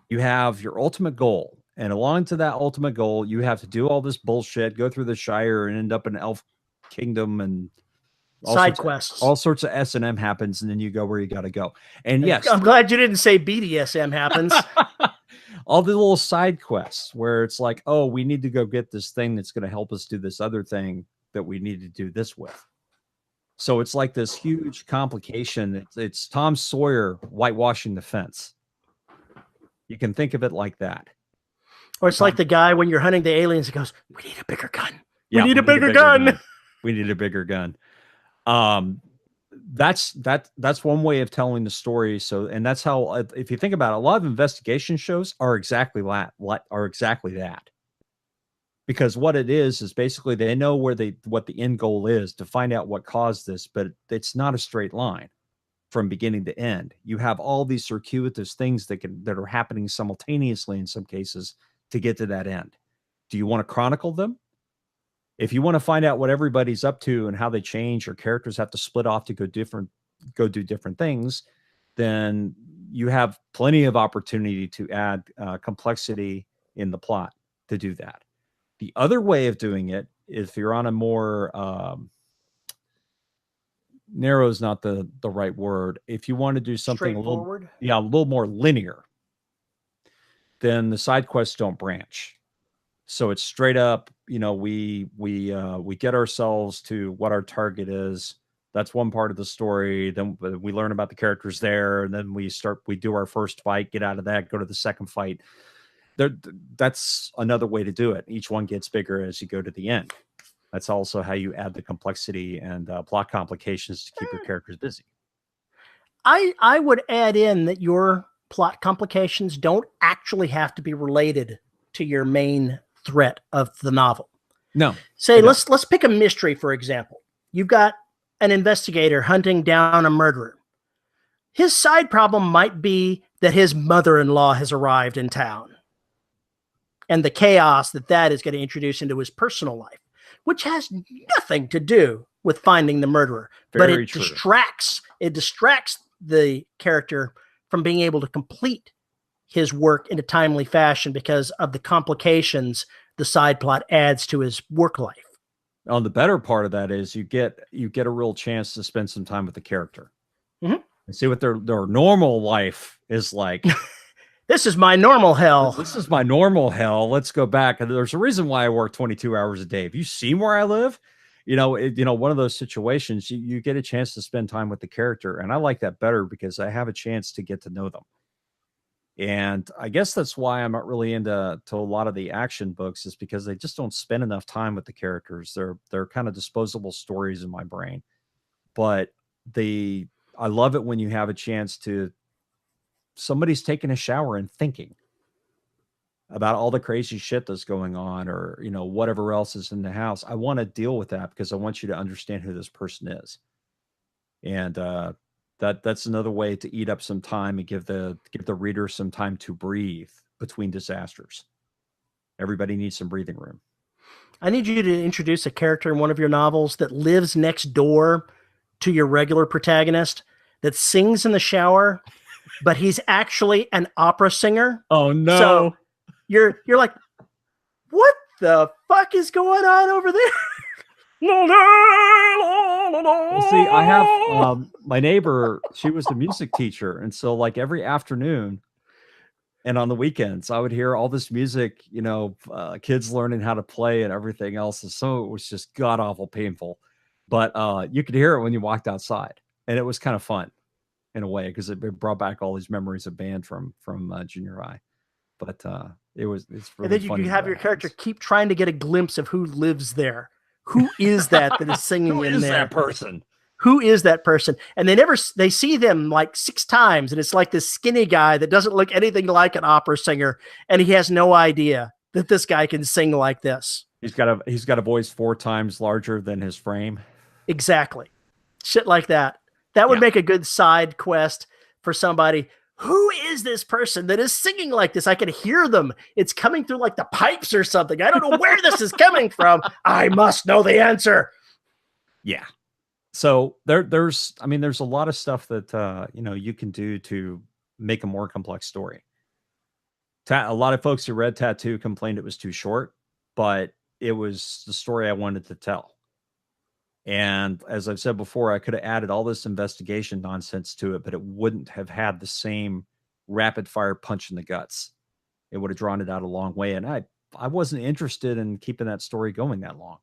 you have your ultimate goal. And along to that ultimate goal, you have to do all this bullshit, go through the Shire and end up in Elf Kingdom, and side quests. All sorts of S&M happens, and then you go where you got to go. And yes, I'm glad you didn't say BDSM happens. All the little side quests where it's like, oh, we need to go get this thing that's going to help us do this other thing that we need to do this with. So it's like this huge complication. It's Tom Sawyer whitewashing the fence. You can think of it like that. Or it's like the guy when you're hunting the aliens, he goes, we need a bigger gun. Yeah, we need a bigger gun. We need a bigger gun. That's one way of telling the story. So, and that's how, if you think about it, a lot of investigation shows are exactly that. Because what it is basically they know what the end goal is to find out what caused this, but it's not a straight line from beginning to end. You have all these circuitous things that are happening simultaneously in some cases to get to that end. Do you want to chronicle them? If you want to find out what everybody's up to and how they change, or characters have to split off to go do different things, then you have plenty of opportunity to add complexity in the plot to do that. The other way of doing it, if you're on a more narrow is not the right word. If you want to do something a little more linear, then the side quests don't branch. So it's straight up, we get ourselves to what our target is. That's one part of the story. Then we learn about the characters there, and then we do our first fight, get out of that, go to the second fight. That's another way to do it. Each one gets bigger as you go to the end. That's also how you add the complexity and plot complications to keep your characters busy. I would add in that your plot complications don't actually have to be related to your main threat of the novel. No. Let's pick a mystery, for example. You've got an investigator hunting down a murderer. His side problem might be that his mother-in-law has arrived in town, and the chaos that is going to introduce into his personal life, which has nothing to do with finding the murderer. But it distracts the character from being able to complete his work in a timely fashion because of the complications the side plot adds to his work life. On the better part of that is you get a real chance to spend some time with the character and see what their normal life is like. This is my normal hell. This is my normal hell. Let's go back. And there's a reason why I work 22 hours a day. Have you seen where I live? One of those situations, you get a chance to spend time with the character. And I like that better because I have a chance to get to know them. And I guess that's why I'm not really into a lot of the action books, is because they just don't spend enough time with the characters. They're kind of disposable stories in my brain. But I love it when you have a chance to, somebody's taking a shower and thinking about all the crazy shit that's going on, or, whatever else is in the house. I want to deal with that because I want you to understand who this person is. And that's another way to eat up some time and give the reader some time to breathe between disasters. Everybody needs some breathing room. I need you to introduce a character in one of your novels that lives next door to your regular protagonist, that sings in the shower, but he's actually an opera singer. Oh no. So you're like, what the fuck is going on over there? Well, see, I have my neighbor, she was a music teacher. And so like every afternoon and on the weekends, I would hear all this music, kids learning how to play and everything else. And so it was just god awful painful. But you could hear it when you walked outside. And it was kind of fun in a way, because it brought back all these memories of band from junior high. But it's really and then you have your character keep trying to get a glimpse of who lives there. Who is that is singing who in is there? That person? Who is that person? And they see them like 6 times, and it's like this skinny guy that doesn't look anything like an opera singer, and he has no idea that this guy can sing like this. He's got a voice 4 times larger than his frame. Exactly. Shit like that. That would make a good side quest for somebody. Who is this person that is singing like this? I can hear them. It's coming through like the pipes or something. I don't know where this is coming from. I must know the answer. Yeah. So there's a lot of stuff that, you can do to make a more complex story. A lot of folks who read Tattoo complained it was too short, but it was the story I wanted to tell. And as I've said before, I could have added all this investigation nonsense to it, but it wouldn't have had the same rapid fire punch in the guts. It would have drawn it out a long way. And I wasn't interested in keeping that story going that long.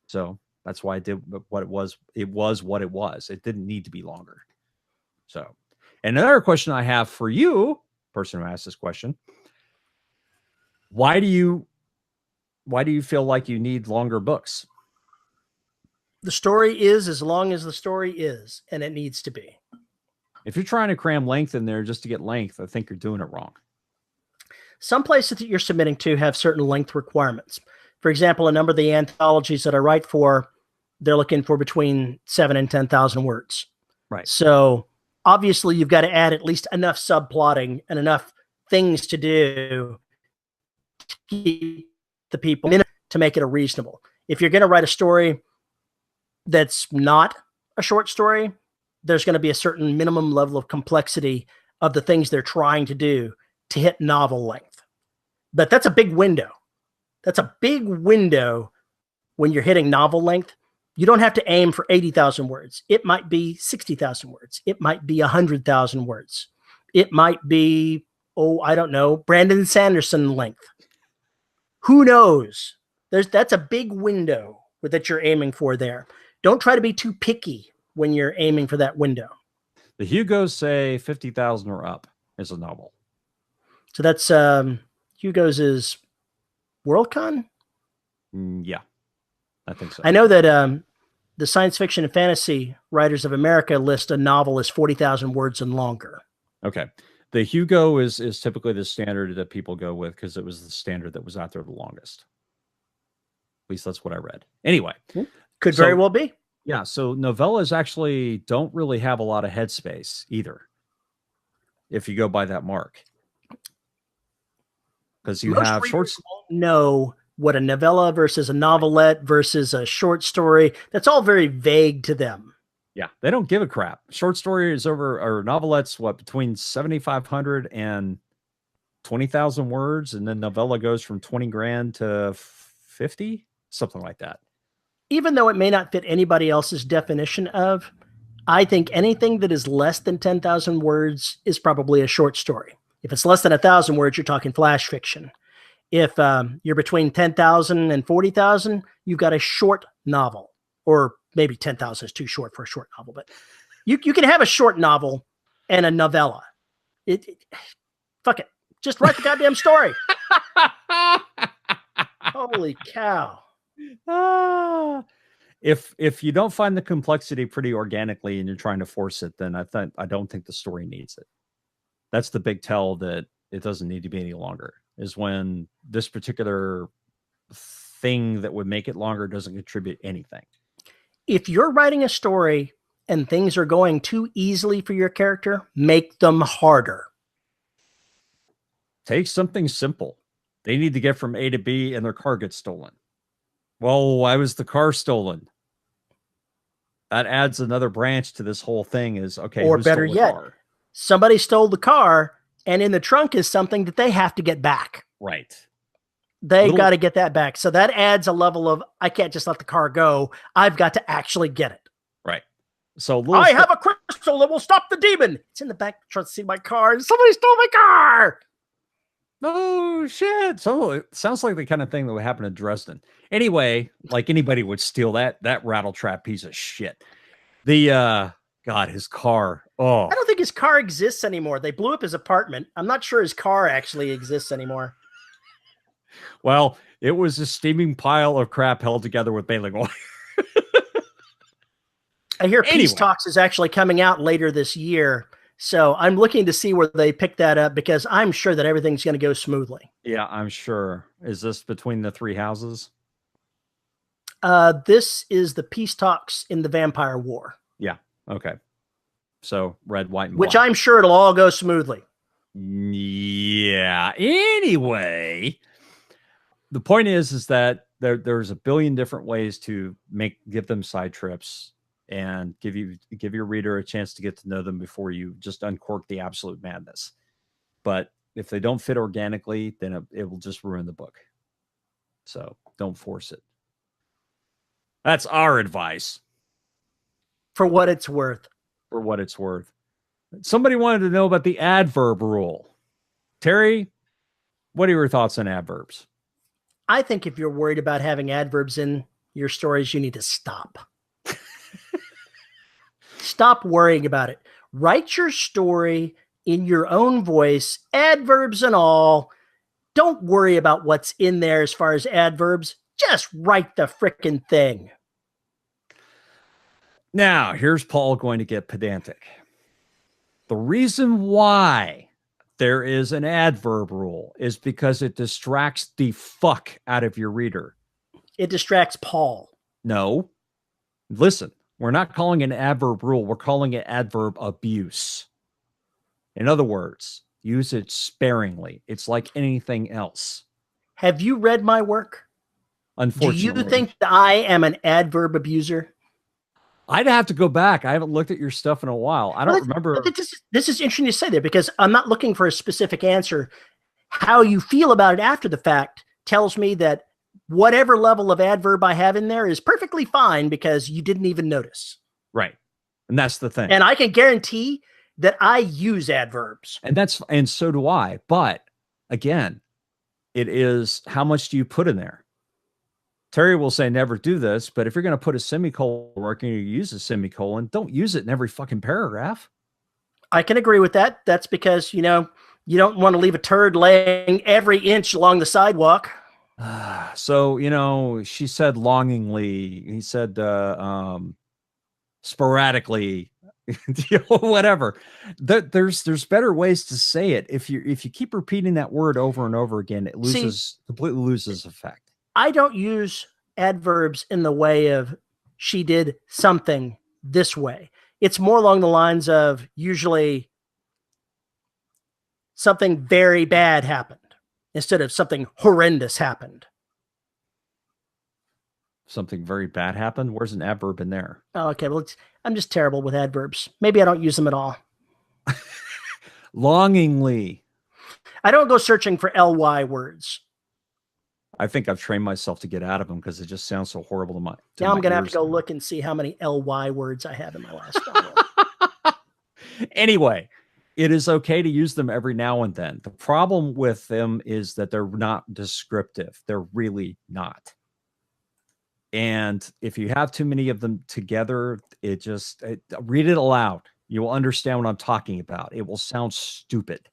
So that's why I did what it was. It was what it was. It didn't need to be longer. So, and another question I have for you, person who asked this question, why do you feel like you need longer books? The story is as long as the story is, and it needs to be. If you're trying to cram length in there just to get length, I think you're doing it wrong. Some places that you're submitting to have certain length requirements. For example, a number of the anthologies that I write for, they're looking for between 7,000 and 10,000 words. Right. So obviously you've got to add at least enough subplotting and enough things to do to keep the people in to make it a reasonable. If you're going to write a story that's not a short story, there's going to be a certain minimum level of complexity of the things they're trying to do to hit novel length. But that's a big window. That's a big window when you're hitting novel length. You don't have to aim for 80,000 words. It might be 60,000 words. It might be 100,000 words. It might be, I don't know, Brandon Sanderson length. Who knows? That's a big window that you're aiming for there. Don't try to be too picky when you're aiming for that window. The Hugos say 50,000 or up is a novel. So that's Hugos is Worldcon? Yeah, I think so. I know that the Science Fiction and Fantasy Writers of America list a novel as 40,000 words and longer. Okay. The Hugo is typically the standard that people go with because it was the standard that was out there the longest. At least that's what I read. Anyway. Could very well be. Yeah. So novellas actually don't really have a lot of headspace either, if you go by that mark. Because you have short. Know what a novella versus a novelette versus a short story. That's all very vague to them. Yeah, they don't give a crap. Short story is over, or novelette's between 7,500 and 20,000 words, and then novella goes from 20 grand to 50, something like that. Even though it may not fit anybody else's definition of, I think anything that is less than 10,000 words is probably a short story. If it's less than 1,000 words, you're talking flash fiction. If you're between 10,000 and 40,000, you've got a short novel, or maybe 10,000 is too short for a short novel, but you can have a short novel and a novella. Fuck it. Just write the goddamn story. Holy cow. If you don't find the complexity pretty organically and you're trying to force it, then I don't think the story needs it. That's the big tell that it doesn't need to be any longer, is when this particular thing that would make it longer doesn't contribute anything. If you're writing a story and things are going too easily for your character, make them harder. Take something simple. They need to get from A to B and their car gets stolen. Well, why was the car stolen? That adds another branch to this whole thing. Is okay. Or better yet, somebody stole the car and in the trunk is something that they have to get back. Right. They got to get that back. So that adds a level of, I can't just let the car go. I've got to actually get it. Right. So I have a crystal that will stop the demon. It's in the back front seat of my car and somebody stole my car. Oh, shit. So it sounds like the kind of thing that would happen in Dresden. Anyway, like anybody would steal that rattle trap piece of shit. The, God, his car. Oh, I don't think his car exists anymore. They blew up his apartment. I'm not sure his car actually exists anymore. Well, it was a steaming pile of crap held together with baling wire. I hear Peace Talks is actually coming out later this year. So I'm looking to see where they pick that up because I'm sure that everything's going to go smoothly. Yeah, I'm sure. Is this between the three houses? This is the Peace Talks in the Vampire War. Yeah. Okay. So red, white, and which black. I'm sure it'll all go smoothly. Yeah. Anyway, the point is that there's a billion different ways to give them side trips and give your reader a chance to get to know them before you just uncork the absolute madness. But if they don't fit organically, then it will just ruin the book. So don't force it. That's our advice. For what it's worth. For what it's worth. Somebody wanted to know about the adverb rule. Terry, what are your thoughts on adverbs? I think if you're worried about having adverbs in your stories, you need to stop. Stop worrying about it. Write your story in your own voice, adverbs and all. Don't worry about what's in there as far as adverbs. Just write the frickin' thing. Now, here's Paul going to get pedantic. The reason why there is an adverb rule is because it distracts the fuck out of your reader. It distracts Paul. No. Listen, we're not calling it an adverb rule. We're calling it adverb abuse. In other words, use it sparingly. It's like anything else. Have you read my work? Unfortunately. Do you think that I am an adverb abuser? I'd have to go back. I haven't looked at your stuff in a while. I don't remember. This is interesting to say there because I'm not looking for a specific answer. How you feel about it after the fact tells me that whatever level of adverb I have in there is perfectly fine because you didn't even notice. Right. And that's the thing. And I can guarantee that I use adverbs. And so do I. But again, it is how much do you put in there? Terry will say never do this, but if you're going to put a semicolon or you're going to use a semicolon, don't use it in every fucking paragraph. I can agree with that. That's because, you don't want to leave a turd laying every inch along the sidewalk. So, she said longingly, he said sporadically, whatever. There's better ways to say it. If you keep repeating that word over and over again, it completely loses effect. I don't use adverbs in the way of she did something this way. It's more along the lines of usually something very bad happened instead of something horrendous happened. Something very bad happened? Where's an adverb in there? Oh, okay. Well, I'm just terrible with adverbs. Maybe I don't use them at all. Longingly. I don't go searching for ly words. I think I've trained myself to get out of them because it just sounds so horrible to my ears. Now I'm going to have to go look and see how many ly words I have in my last novel. Anyway, It is okay to use them every now and then. The problem with them is that they're not descriptive. They're really not. And if you have too many of them together, read it aloud. You will understand what I'm talking about. It will sound stupid.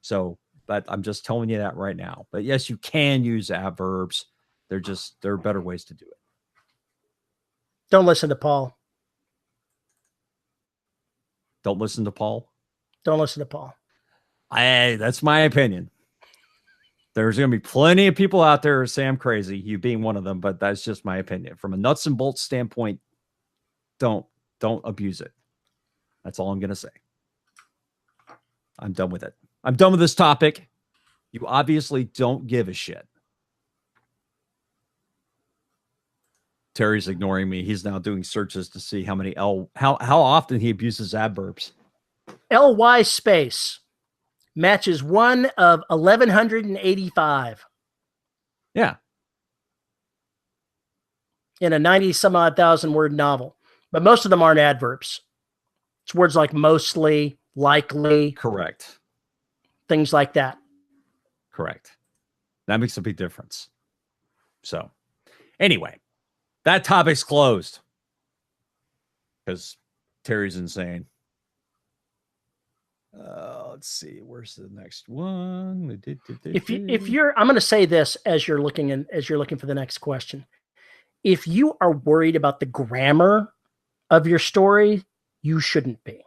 So, but I'm just telling you that right now. But yes, you can use adverbs. There are better ways to do it. Don't listen to Paul. Don't listen to Paul. Don't listen to Paul. That's my opinion. There's going to be plenty of people out there who say I'm crazy, you being one of them, but that's just my opinion. From a nuts and bolts standpoint, don't abuse it. That's all I'm going to say. I'm done with it. I'm done with this topic. You obviously don't give a shit. Terry's ignoring me. He's now doing searches to see how often he abuses adverbs. ly space matches one of 1,185. Yeah. In a 90 some odd thousand word novel. But most of them aren't adverbs. It's words like mostly, likely. Correct. Things like that. Correct. That makes a big difference. So, anyway, that topic's closed. Because Terry's insane. Let's see. Where's the next one? If you're, I'm going to say this as you're looking for the next question. If you are worried about the grammar of your story, you shouldn't be.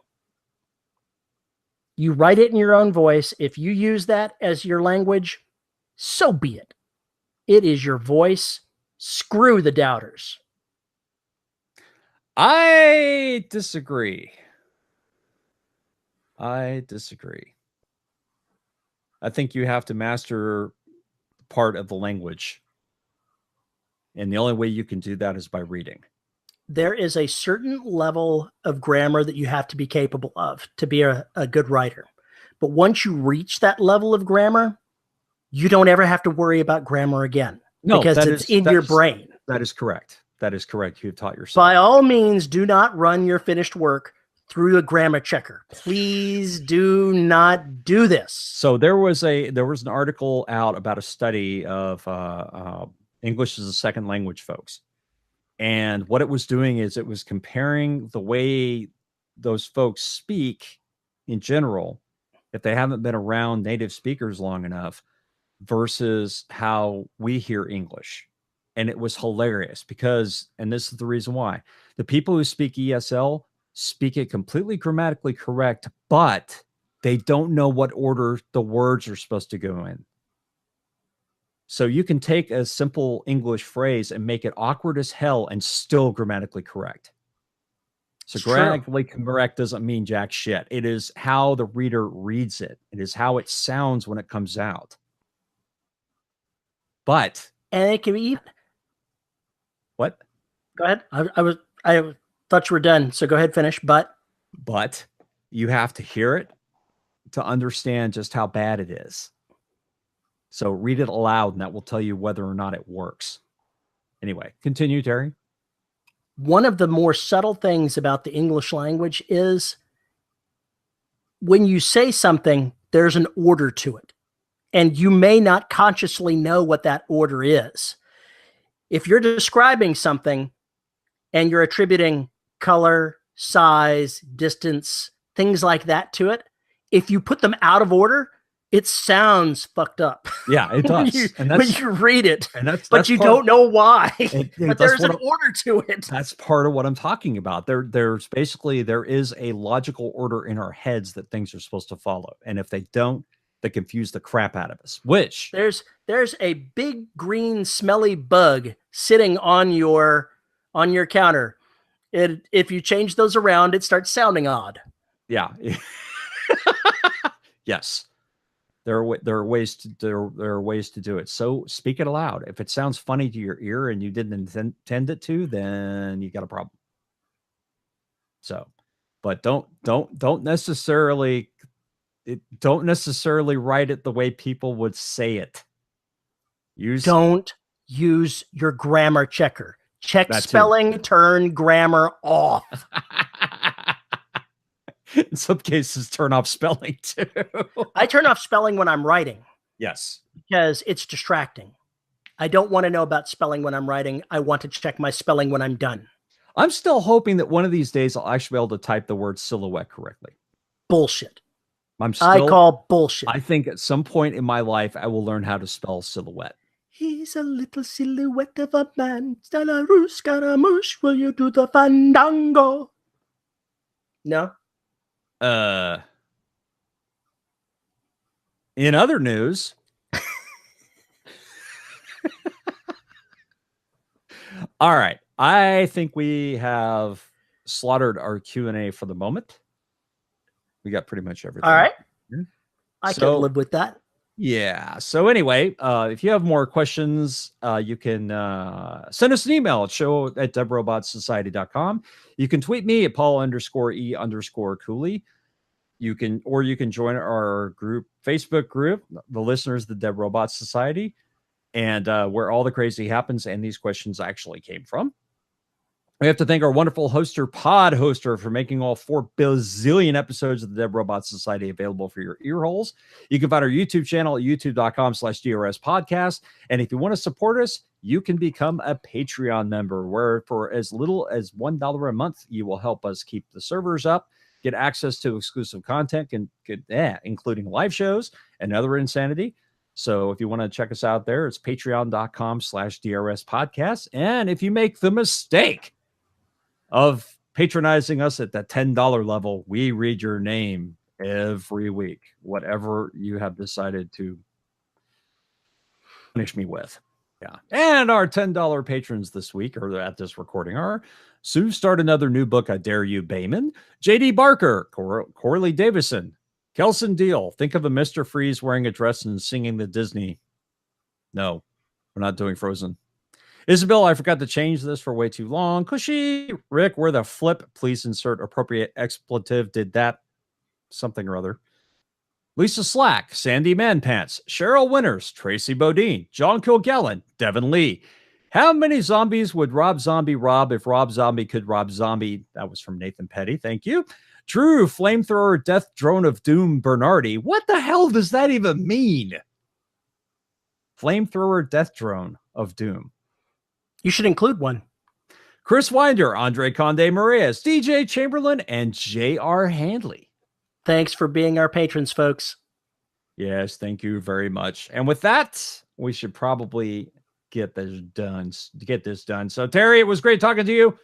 You write it in your own voice. If you use that as your language, so be it. It is your voice. Screw the doubters. I disagree. I think you have to master part of the language. And the only way you can do that is by reading. There is a certain level of grammar that you have to be capable of to be a good writer. But once you reach that level of grammar, you don't ever have to worry about grammar again. No, because it's in your brain. That is correct. That is correct. You've taught yourself. By all means, do not run your finished work through a grammar checker. Please do not do this. So there was an article out about a study of English as a second language folks. And what it was doing is it was comparing the way those folks speak in general, if they haven't been around native speakers long enough, versus how we hear English. And it was hilarious because, and this is the reason why, the people who speak ESL speak it completely grammatically correct, but they don't know what order the words are supposed to go in. So you can take a simple English phrase and make it awkward as hell and still grammatically correct. So grammatically correct doesn't mean jack shit. It is how the reader reads it. It is how it sounds when it comes out. But and it can be even. What? Go ahead. I thought you were done. So go ahead, finish. But you have to hear it to understand just how bad it is. So read it aloud, and that will tell you whether or not it works. Anyway, continue, Terry. One of the more subtle things about the English language is when you say something, there's an order to it. And you may not consciously know what that order is. If you're describing something and you're attributing color, size, distance, things like that to it, if you put them out of order, it sounds fucked up. Yeah, it does. when you read it, but you don't know why. But there's an order to it. That's part of what I'm talking about. There is a logical order in our heads that things are supposed to follow. And if they don't, they confuse the crap out of us. Which there's a big green smelly bug sitting on your counter. If you change those around, it starts sounding odd. Yeah. Yes. There are ways to do it. So speak it aloud. If it sounds funny to your ear and you didn't intend it to, then you got a problem. So, but don't necessarily write it the way people would say it. Don't use your grammar checker. Check spelling, turn grammar off. In some cases, turn off spelling too. I turn off spelling when I'm writing. Yes. Because it's distracting. I don't want to know about spelling when I'm writing. I want to check my spelling when I'm done. I'm still hoping that one of these days I'll actually be able to type the word silhouette correctly. Bullshit. I call bullshit. I think at some point in my life, I will learn how to spell silhouette. He's a little silhouette of a man. Scaramouche, Scaramouche, will you do the fandango? No? In other news, all right. I think we have slaughtered our Q&A for the moment. We got pretty much everything. All right. I can live with that. Yeah. So anyway, if you have more questions, you can send us an email at show@debrobotsociety.com. You can tweet me at Paul_E_Cooley. You can join our group, Facebook group, the listeners of the Dev Robot Society, and where all the crazy happens and these questions actually came from. We have to thank our wonderful hoster, Pod Hoster, for making all 4 bazillion episodes of the Dev Robot Society available for your ear holes. You can find our YouTube channel at youtube.com/DRS podcast. And if you want to support us, you can become a Patreon member, where for as little as $1 a month, you will help us keep the servers up, get access to exclusive content, including live shows and other insanity. So if you want to check us out there, it's patreon.com/DRS podcast. And if you make the mistake of patronizing us at that $10 level, we read your name every week, whatever you have decided to punish me with. Yeah. And our $10 patrons this week, or at this recording, are Sue Start Another New Book, I Dare You, Bayman, JD Barker, Corley Davison, Kelson Deal, Think of a Mr. Freeze wearing a dress and singing the Disney. No, we're not doing Frozen. Isabel, I forgot to change this for way too long. Cushy, Rick, where the flip? Please insert appropriate expletive. Did that something or other. Lisa Slack, Sandy Manpants, Cheryl Winters, Tracy Bodine, John Kilgallen, Devin Lee. How many zombies would Rob Zombie rob if Rob Zombie could rob Zombie? That was from Nathan Petty. Thank you. True Flamethrower Death Drone of Doom Bernardi. What the hell does that even mean? Flamethrower Death Drone of Doom. You should include one. Chris Winder, Andre Conde Marias, DJ Chamberlain, and J.R. Handley. Thanks for being our patrons, folks. Yes, thank you very much. And with that, we should probably get this done. So, Terry, it was great talking to you.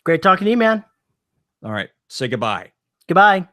Great talking to you, man. All right. Say goodbye. Goodbye.